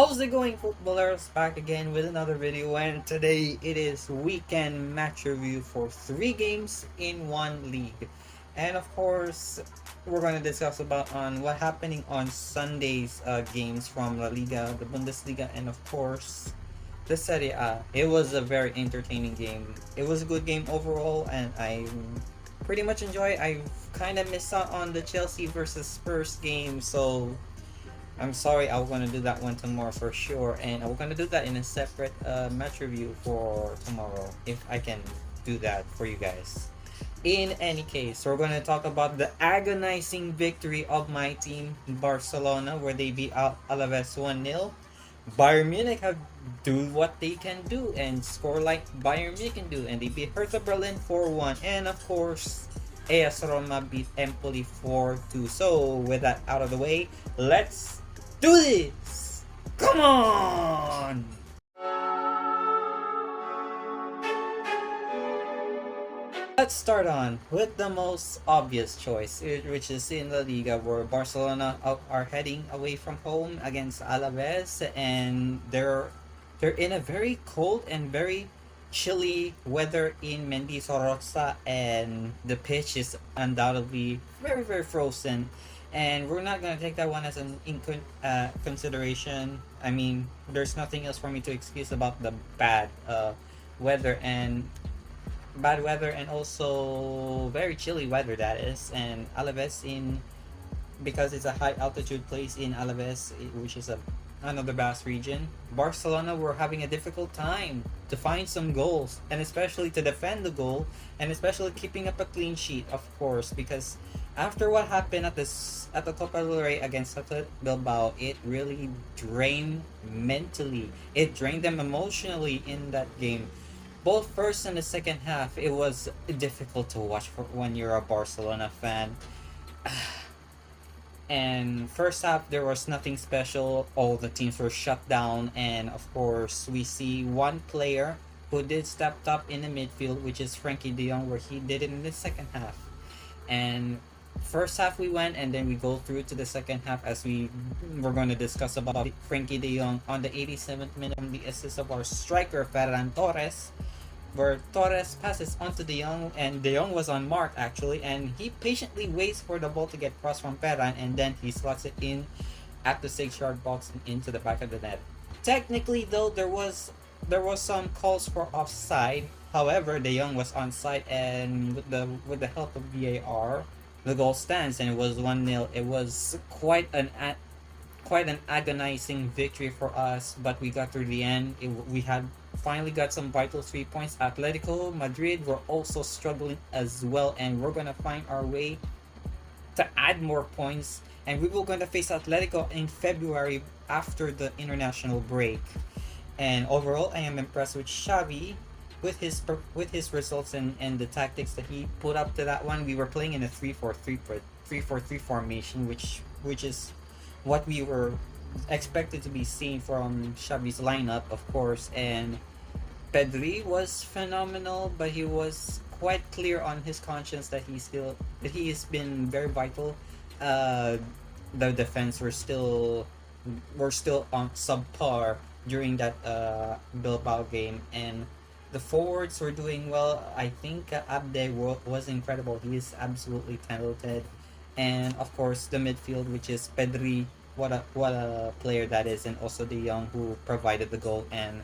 How's it going, footballers? Back again with another video, and today it is weekend match review for 3 games in one league. And of course, we're going to discuss about on what happening on Sunday's games from La Liga, the Bundesliga, and of course the Serie A. It was a very entertaining game. It was a good game overall, and I pretty much enjoy it. I kind of missed out on the Chelsea versus Spurs game, so I'm sorry. I'm gonna do that one tomorrow for sure, and I'm gonna do that in a separate match review for tomorrow if I can do that for you guys. In any case, we're gonna talk about the agonizing victory of my team Barcelona, where they beat out Alaves 1-0. Bayern Munich have do what they can do and score like Bayern Munich can do, and they beat Hertha Berlin 4-1, and of course AS Roma beat Empoli 4-2. So with that out of the way, let's do this! Come on! Let's start on with the most obvious choice, which is in the Liga, where Barcelona are heading away from home against Alaves, and they're in a very cold and very chilly weather in Mendizorroza, and the pitch is undoubtedly very frozen, and we're not gonna take that one as an consideration. I mean, there's nothing else for me to excuse about the weather and also very chilly weather, that is. And Alaves, in because it's a high altitude place in Alaves, which is another Basque region, Barcelona were having a difficult time to find some goals, and especially to defend the goal, and especially keeping up a clean sheet, of course, because after what happened at the Copa del Rey against Athletic Bilbao, it really drained mentally. It drained them emotionally in that game. Both first and the second half, it was difficult to watch for when you're a Barcelona fan. And first half, there was nothing special. All the teams were shut down, and of course, we see one player who did step up in the midfield, which is Frankie De Jong, where he did it in the second half. And first half we went, and then we go through to the second half, as we're going to discuss about Frankie De Jong on the 87th minute from the assist of our striker Ferran Torres, where Torres passes onto De Jong, and De Jong was on mark actually, and he patiently waits for the ball to get crossed from Ferran, and then he slots it in at the 6-yard box and into the back of the net. Technically though, there was some calls for offside. However, De Jong was onside, and with the help of VAR, the goal stands, and it was 1-0. It was quite an agonizing victory for us, but we got through the end. We had finally got some vital 3 points. Atletico Madrid were also struggling as well, and we're gonna find our way to add more points, and we were going to face Atletico in February after the international break. And overall, I am impressed with Xavi, with his results and the tactics that he put up to that one. We were playing in a 3-4-3 formation, which is what we were expected to be seen from Xavi's lineup, of course. And Pedri was phenomenal, but he was quite clear on his conscience that he has been very vital. The defense were still on subpar during that Bilbao game, and the forwards were doing well. I think Abde was incredible. He is absolutely talented. And of course, the midfield, which is Pedri, what a player that is, and also De Jong, who provided the goal. And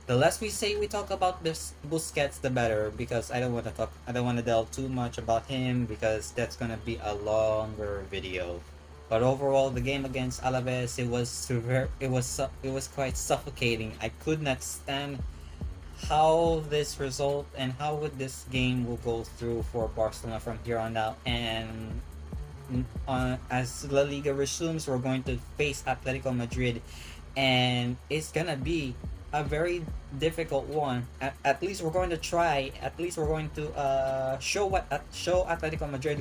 the less we talk about this Busquets, the better, because I don't want to delve too much about him, because that's gonna be a longer video. But overall, the game against Alaves, it was quite suffocating. I could not stand how this result and how would this game will go through for Barcelona from here on out. And as La Liga resumes, we're going to face Atletico Madrid, and it's gonna be a very difficult one. At least we're going to try. At least we're going to show Atletico Madrid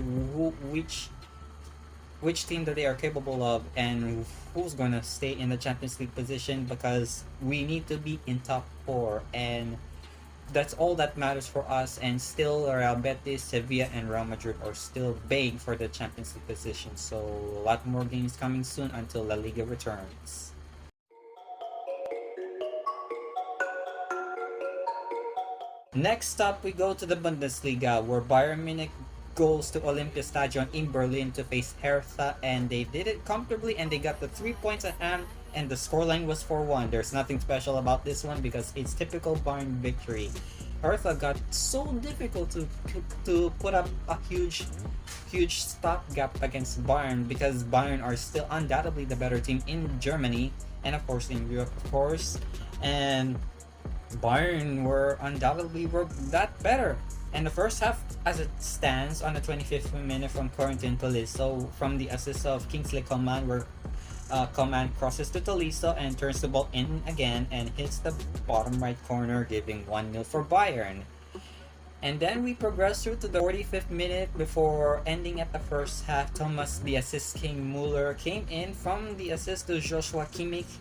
which team that they are capable of, and who's gonna stay in the Champions League position, because we need to be in top 4, and that's all that matters for us. And still, Real Betis, Sevilla, and Real Madrid are still baying for the Champions League position. So a lot more games coming soon until La Liga returns. Next up, we go to the Bundesliga, where Bayern Munich goes to Olympiastadion in Berlin to face Hertha, and they did it comfortably, and they got the 3 points at hand, and the scoreline was 4-1. There's nothing special about this one because it's typical Bayern victory. Hertha got so difficult to put up a huge stopgap against Bayern, because Bayern are still undoubtedly the better team in Germany and of course in Europe, of course, and Bayern were that better. And the first half, as it stands, on the 25th minute from Corentin Tolisso, from the assist of Kingsley Coman, where Coman crosses to Tolisso and turns the ball in again and hits the bottom right corner, giving 1-0 for Bayern. And then we progress through to the 45th minute before ending at the first half. Thomas, the assist king Muller, came in from the assist to Joshua Kimmich,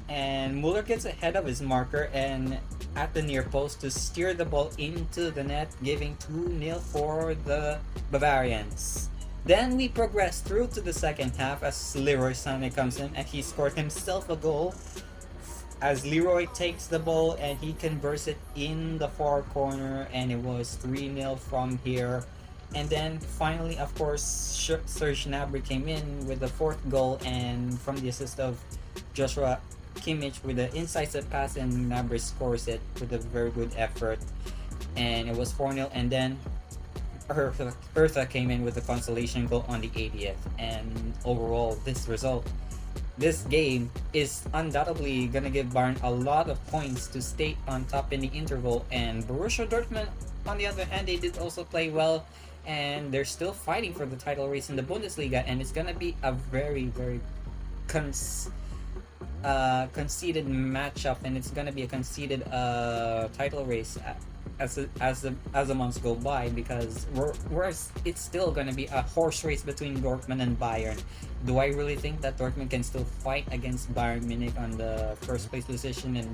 and Muller gets ahead of his marker and at the near post to steer the ball into the net, giving 2-0 for the Bavarians. Then we progress through to the second half as Leroy Sané comes in and he scored himself a goal, as Leroy takes the ball and he converts it in the far corner, and it was 3-0 from here. And then finally, of course, Serge Gnabry came in with the fourth goal, and from the assist of Joshua Kimmich with the incisive pass, and Gnabry scores it with a very good effort, and it was 4-0. And then Hertha came in with a consolation goal on the 80th. And overall, this game is undoubtedly gonna give Bayern a lot of points to stay on top in the interval. And Borussia Dortmund, on the other hand, they did also play well, and they're still fighting for the title race in the Bundesliga, and it's gonna be a very conceded matchup, and it's gonna be a conceded title race as the months go by, because it's still gonna be a horse race between Dortmund and Bayern. Do I really think that Dortmund can still fight against Bayern Munich on the first place position and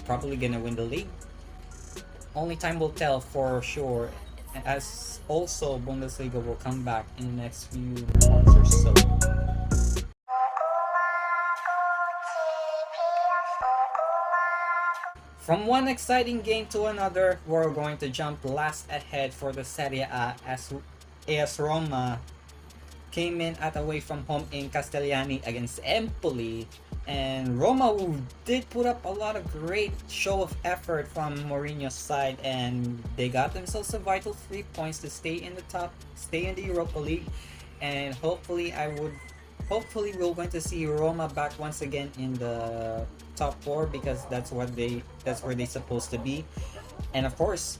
probably gonna win the league? Only time will tell for sure, as also Bundesliga will come back in the next few months or so. From one exciting game to another, we're going to jump last ahead for the Serie A as AS Roma came in at away from home in Castellani against Empoli. And Roma did put up a lot of great show of effort from Mourinho's side, and they got themselves a vital 3 points to stay in the Europa League. And hopefully we're going to see Roma back once again in the top 4, because that's where they're supposed to be. And of course,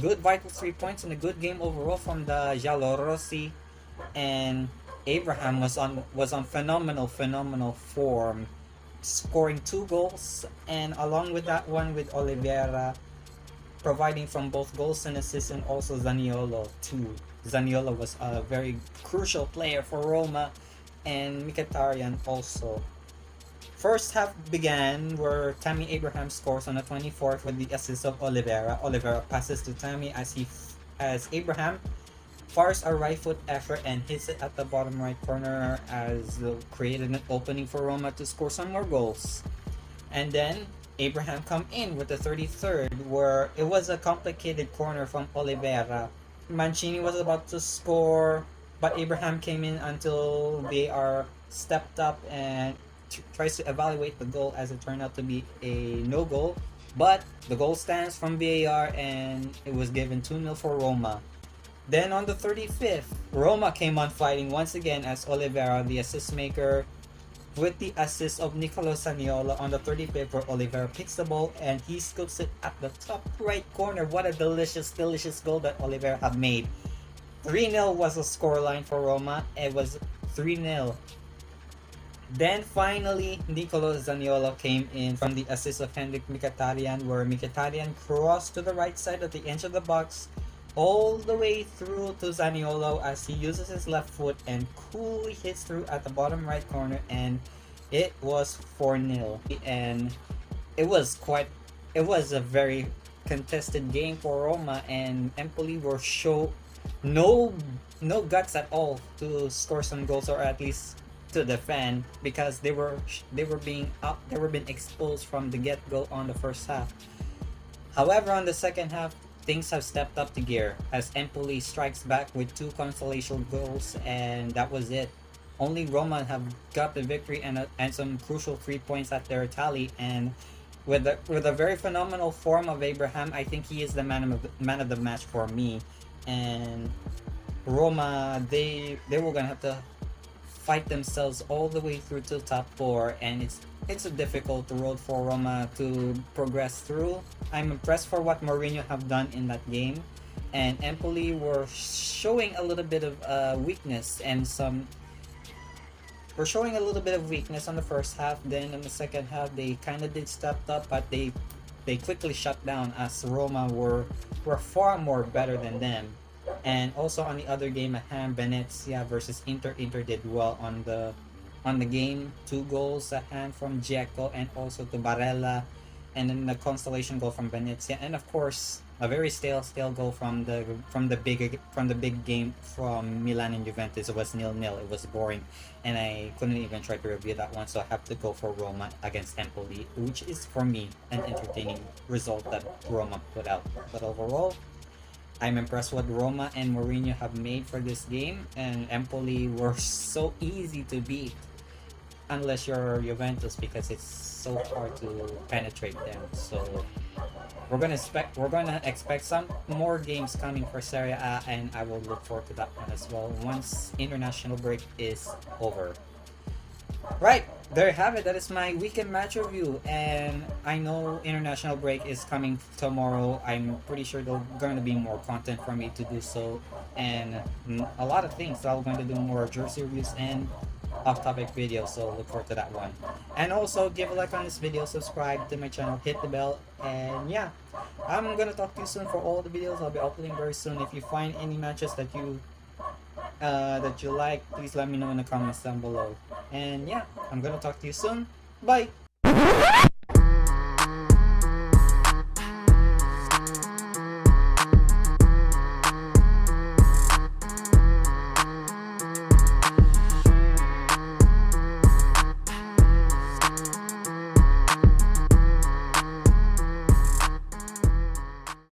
good vital 3 points and a good game overall from the Giallorossi. And Abraham was on phenomenal form, scoring 2 goals, and along with that one with Oliveira providing from both goals and assists, and also Zaniolo too. Zaniolo was a very crucial player for Roma, and Mkhitaryan also. First half began where Tammy Abraham scores on the 24th with the assist of Oliveira. Oliveira passes to Tammy as Abraham fires a right foot effort and hits it at the bottom right corner, as created an opening for Roma to score some more goals. And then Abraham come in with the 33rd, where it was a complicated corner from Oliveira. Mancini was about to score, but Abraham came in until VAR stepped up and tries to evaluate the goal, as it turned out to be a no goal. But the goal stands from VAR, and it was given 2-0 for Roma. Then on the 35th, Roma came on fighting once again, as Oliveira, the assist maker, with the assist of Nicolo Zaniolo on the 35th, where Oliveira picks the ball and he scoops it at the top right corner. What a delicious goal that Oliveira had made. 3-0 was the scoreline for Roma. It was 3-0. Then finally, Nicolo Zaniolo came in from the assist of Henrik Mkhitaryan, where Mkhitaryan crossed to the right side of the edge of the box, all the way through to Zaniolo, as he uses his left foot and coolly hits through at the bottom right corner, and it was 4-0. And it was a very contested game for Roma, and Empoli were no guts at all to score some goals, or at least to defend, because they were being exposed from the get-go on the first half. However, on the second half, things have stepped up the gear as Empoli strikes back with two consolation goals, and that was it. Only Roma have got the victory and some crucial 3 points at their tally. And with a very phenomenal form of Abraham, I think he is the man of the match for me. And Roma, they were gonna have to fight themselves all the way through to top four, and it's a difficult road for Roma to progress through. I'm impressed for what Mourinho have done in that game, and Empoli were showing a little bit of weakness and some. We're showing a little bit of weakness on the first half. Then in the second half, they kind of did step up, but they quickly shut down as Roma were far more better than them. And also on the other game at hand, Venezia versus Inter. Inter did well on the game. 2 goals at hand from Dzeko and also to Barella, and then the consolation goal from Venezia, and of course a very stale goal from the big game from Milan and Juventus. It was 0-0. It was boring, and I couldn't even try to review that one, so I have to go for Roma against Empoli, which is for me an entertaining result that Roma put out. But overall, I'm impressed what Roma and Mourinho have made for this game, and Empoli were so easy to beat unless you're Juventus, because it's so hard to penetrate them. So we're gonna expect some more games coming for Serie A, and I will look forward to that one as well once international break is over. Right, there you have it. That is my weekend match review, and I know international break is coming tomorrow. I'm pretty sure there's going to be more content for me to do so, and a lot of things. So I'm going to do more jersey reviews and off-topic videos, so look forward to that one. And also give a like on this video, subscribe to my channel, hit the bell, and yeah, I'm gonna talk to you soon for all the videos I'll be uploading very soon. If you find any matches that you like, please let me know in the comments down below. And yeah, I'm gonna talk to you soon. Bye.